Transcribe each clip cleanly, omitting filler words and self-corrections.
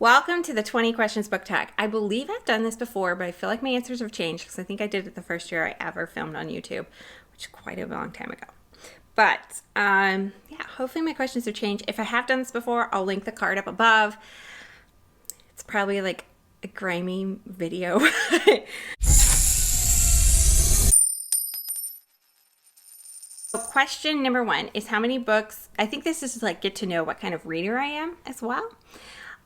Welcome to the 20 Questions Book Tag. I believe I've done this before, but I feel like my answers have changed because I think I did it the first year I ever filmed on YouTube, which is quite a long time ago. But yeah, hopefully my questions have changed. If I have done this before, I'll link the card up above. It's probably like a grimy video. Question number 1 is how many books, I think this is like get to know what kind of reader I am as well.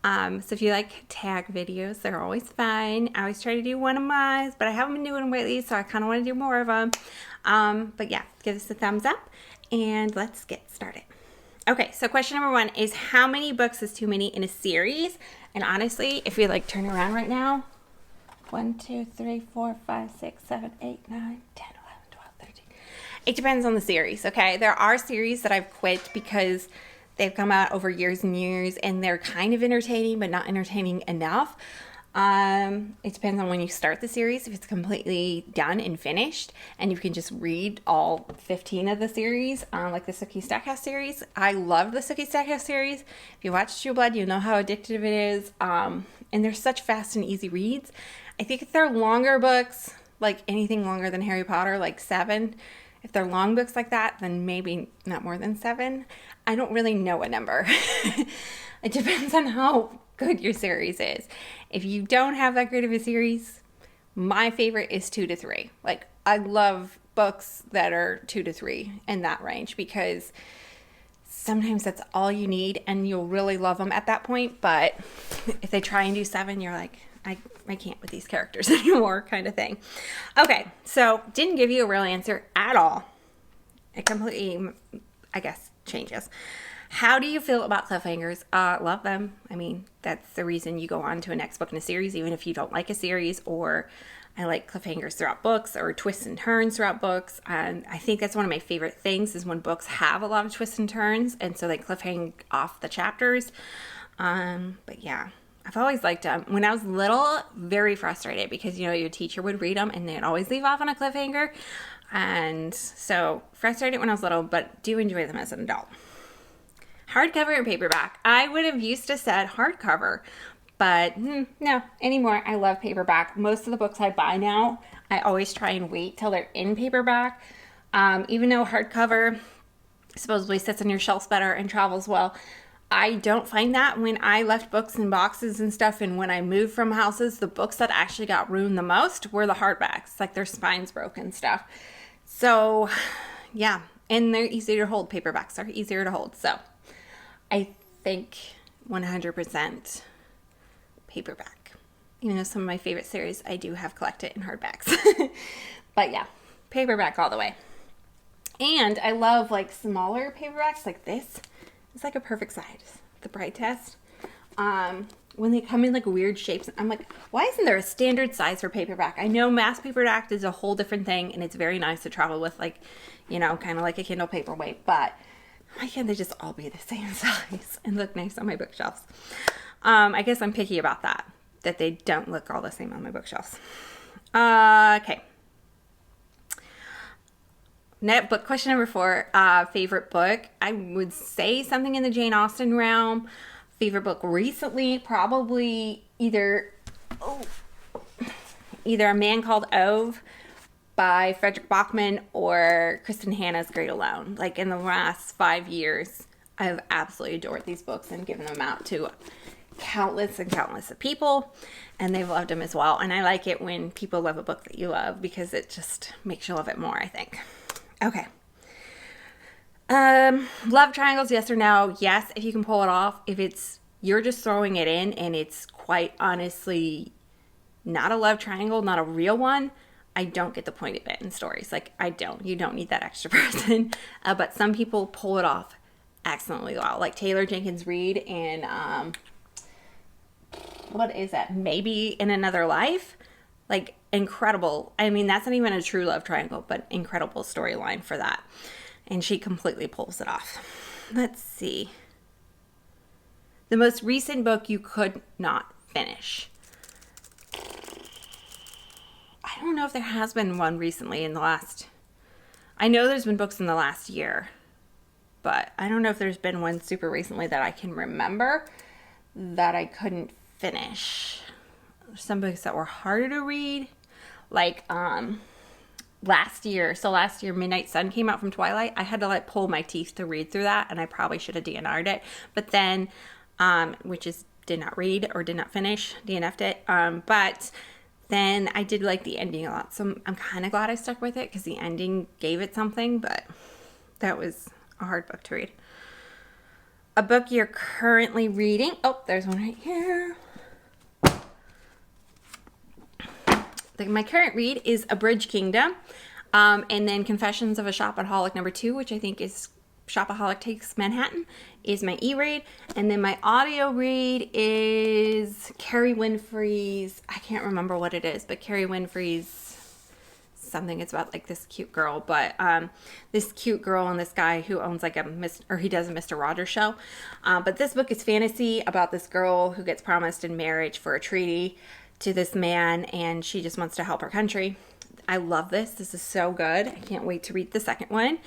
So if you like tag videos, they're always fun. I always try to do one of mine, but I haven't been doing them lately, so I kind of want to do more of them. But yeah, give us a thumbs up and let's get started. Okay, so question number 1 is how many books is too many in a series? And honestly, if we like turn around right now, 1, 2, 3, 4, 5, 6, 7, 8, 9, 10, 11, 12, 13. It depends on the series, okay? There are series that I've quit because they've come out over years and years and they're kind of entertaining, but not entertaining enough. It depends on when you start the series, if it's completely done and finished and you can just read all 15 of the series, like the Sookie Stackhouse series. I love the Sookie Stackhouse series. If you watch True Blood, you know how addictive it is. And they're such fast and easy reads. I think if they're longer books, like anything longer than Harry Potter, like 7, if they're long books like that, then maybe not more than 7. I don't really know a number. It depends on how good your series is. If you don't have that great of a series, my favorite is 2 to 3. Like, I love books that are 2 to 3 in that range because sometimes that's all you need and you'll really love them at that point. But if they try and do 7, you're like, I can't with these characters anymore kind of thing. Okay, so didn't give you a real answer at all. It completely, I guess, changes. How do you feel about cliffhangers? Love them. I mean, that's the reason you go on to a next book in a series, even if you don't like a series, or I like cliffhangers throughout books or twists and turns throughout books. And I think that's one of my favorite things is when books have a lot of twists and turns and so they cliffhang off the chapters. But yeah, I've always liked them. When I was little, very frustrated because, you know, your teacher would read them and they'd always leave off on a cliffhanger. And so frustrated when I was little, but do enjoy them as an adult. Hardcover and paperback. I would have used to said hardcover, but no, anymore. I love paperback. Most of the books I buy now, I always try and wait till they're in paperback. Even though hardcover supposedly sits on your shelves better and travels well, I don't find that. When I left books in boxes and stuff and when I moved from houses, the books that actually got ruined the most were the hardbacks, like their spines broke and stuff. So yeah, and they're easier to hold. Paperbacks are easier to hold. So I think 100% paperback. Even though some of my favorite series I do have collected in hardbacks. But yeah, paperback all the way. And I love like smaller paperbacks like this. It's like a perfect size. The Bright Test. When they come in like weird shapes, I'm like, why isn't there a standard size for paperback? I know mass paperback is a whole different thing and it's very nice to travel with, like, you know, kind of like a Kindle paperweight, but why can't they just all be the same size and look nice on my bookshelves? I guess I'm picky about that they don't look all the same on my bookshelves. Okay. Next book, question number 4, favorite book. I would say something in the Jane Austen realm. Favorite book recently, probably either A Man Called Ove by Frederick Bachman or Kristen Hanna's Great Alone. Like in the last 5 years, I've absolutely adored these books and given them out to countless and countless of people, and they've loved them as well. And I like it when people love a book that you love because it just makes you love it more, I think. Okay. Love triangles, yes or no? Yes, if you can pull it off. If it's, you're just throwing it in and it's quite honestly not a love triangle, not a real one, I don't get the point of it in stories. Like, you don't need that extra person. But some people pull it off excellently well. Like Taylor Jenkins Reid and, what is that? Maybe in Another Life. Like, incredible. I mean, that's not even a true love triangle, but incredible storyline for that. And she completely pulls it off. Let's see. The most recent book you could not finish. I don't know if there has been one recently in the last... I know there's been books in the last year, but I don't know if there's been one super recently that I can remember that I couldn't finish. Some books that were harder to read, like last year. So last year, Midnight Sun came out from Twilight. I had to like pull my teeth to read through that, and I probably should have DNR'd it. But then, which is did not read or did not finish, DNF'd it. But then I did like the ending a lot. So I'm kind of glad I stuck with it because the ending gave it something, but that was a hard book to read. A book you're currently reading. Oh, there's one right here. My current read is Abridged Kingdom, and then Confessions of a Shopaholic #2, which I think is Shopaholic Takes Manhattan, is my e-read. And then my audio read is Carrie Winfrey's, I can't remember what it is, but Carrie Winfrey's something. It's about like this cute girl, but this cute girl and this guy who owns like he does a Mr. Rogers show. But this book is fantasy about this girl who gets promised in marriage for a treaty to this man, and she just wants to help her country. I love this. This is so good. I can't wait to read the second one.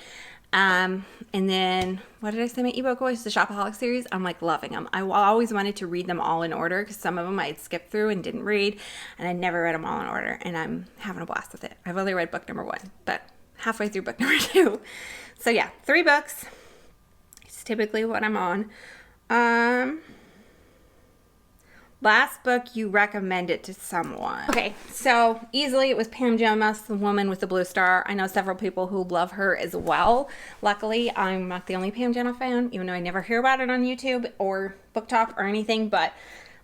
And then, what did I say my ebook was? The Shopaholic series. I'm like loving them. I always wanted to read them all in order because some of them I had skipped through and didn't read, and I never read them all in order, and I'm having a blast with it. I've only read book number 1, but halfway through book number 2. So yeah, 3 books. It's typically what I'm on. Last book you recommended to someone. Okay, so easily it was Pam Jonas, The Woman with the Blue Star. I know several people who love her as well. Luckily, I'm not the only Pam Jonas fan, even though I never hear about it on YouTube or Book Talk or anything, but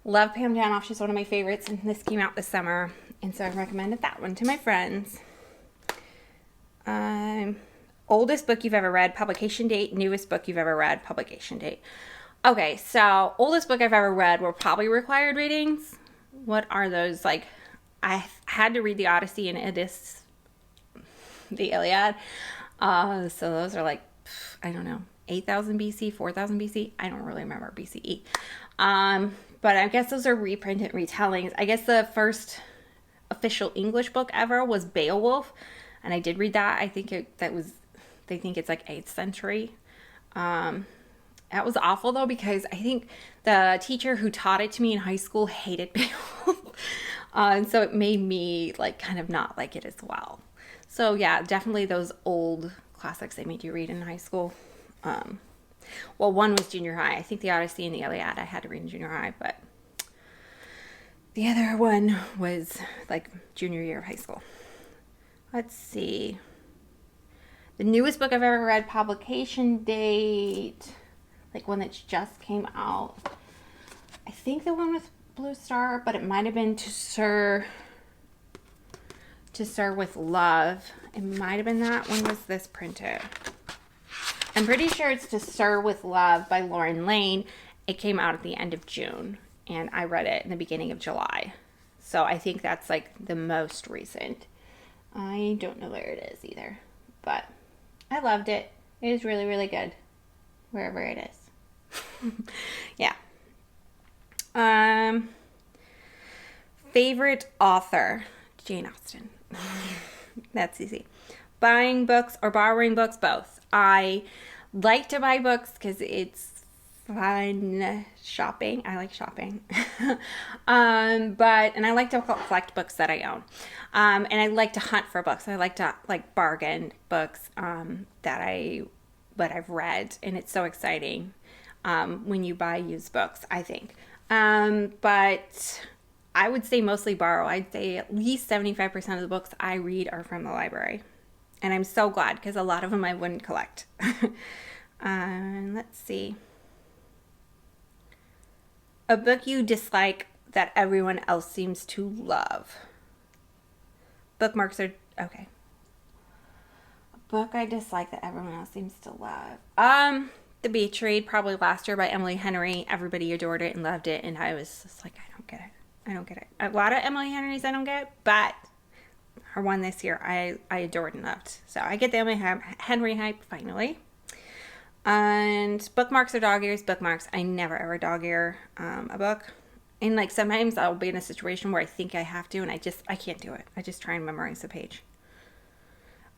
love Pam Jonas. She's one of my favorites, and this came out this summer, and so I recommended that one to my friends. Oldest book you've ever read, publication date. Newest book you've ever read, publication date. Okay, so oldest book I've ever read were probably required readings. What are those? Like, I had to read the Odyssey and the Iliad. So those are like, I don't know, 8,000 BC, 4,000 BC. I don't really remember BCE. But I guess those are reprinted retellings. I guess the first official English book ever was Beowulf, and I did read that. I think they think it's like 8th century. That was awful, though, because I think the teacher who taught it to me in high school hated Beowulf. And so it made me, like, kind of not like it as well. So, yeah, definitely those old classics they made you read in high school. Well, one was junior high. I think the Odyssey and the Iliad I had to read in junior high, but the other one was, like, junior year of high school. Let's see. The newest book I've ever read, publication date... like one that just came out. I think the one with Blue Star, but it might have been To Sir with Love. It might have been that. When was this printed? I'm pretty sure it's To Sir with Love by Lauren Lane. It came out at the end of June, and I read it in the beginning of July. So I think that's like the most recent. I don't know where it is either, but I loved it. It is really, really good, wherever it is. Yeah. Favorite author, Jane Austen. That's easy. Buying books or borrowing books, both. I like to buy books because it's fun shopping. I like shopping. And I like to collect books that I own. And I like to hunt for books. I like to bargain books that I've read, and it's so exciting. When you buy used books, I think. But I would say mostly borrow. I'd say at least 75% of the books I read are from the library. And I'm so glad because a lot of them I wouldn't collect. Let's see. A book you dislike that everyone else seems to love. Bookmarks are... okay. A book I dislike that everyone else seems to love. The Beach Read, probably last year by Emily Henry. Everybody adored it and loved it, and I was just like, I don't get it. A lot of Emily Henry's I don't get, but her one this year I adored and loved. So I get the Emily Henry hype finally. And Bookmarks or dog ears. Bookmarks. I never ever dog ear a book. And like sometimes I'll be in a situation where I think I have to, and I can't do it. I just try and memorize the page.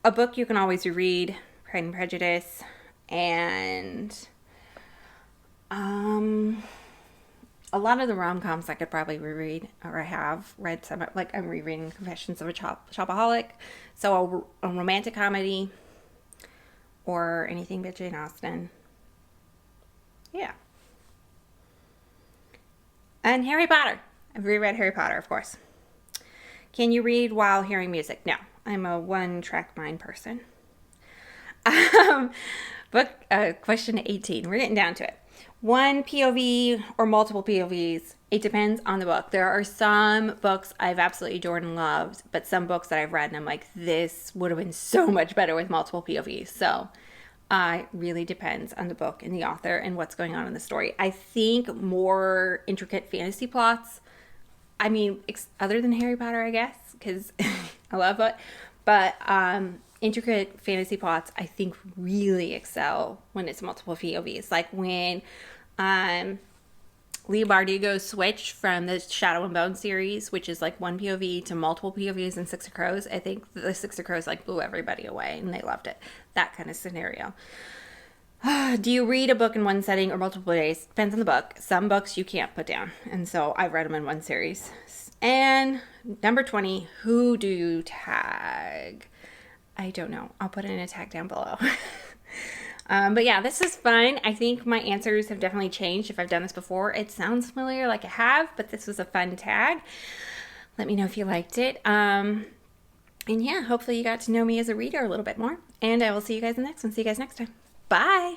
A book you can always reread, Pride and Prejudice. And A lot of the rom-coms I could probably reread, or I have read some, like I'm rereading Confessions of a Shopaholic. So a romantic comedy or anything by Jane Austen. Yeah. And Harry Potter. I've reread Harry Potter, of course. Can you read while hearing music? No. I'm a one-track mind person. Question 18. We're getting down to it. One POV or multiple POVs. It depends on the book. There are some books I've absolutely adored and loved, but some books that I've read and I'm like, this would have been so much better with multiple POVs. So it really depends on the book and the author and what's going on in the story. I think more intricate fantasy plots, I mean, other than Harry Potter, I guess, because I love it, but intricate fantasy plots, I think, really excel when it's multiple POVs. Like when Leigh Bardugo switched from the Shadow and Bone series, which is like one POV, to multiple POVs in Six of Crows. I think the Six of Crows like blew everybody away and they loved it. That kind of scenario. Do you read a book in one setting or multiple days? Depends on the book. Some books you can't put down. And so I've read them in one series. And number 20, who do you tag? I don't know. I'll put in a tag down below. But yeah, this is fun. I think my answers have definitely changed if I've done this before. It sounds familiar like I have, but this was a fun tag. Let me know if you liked it. And yeah, hopefully you got to know me as a reader a little bit more. And I will see you guys in the next one. See you guys next time. Bye.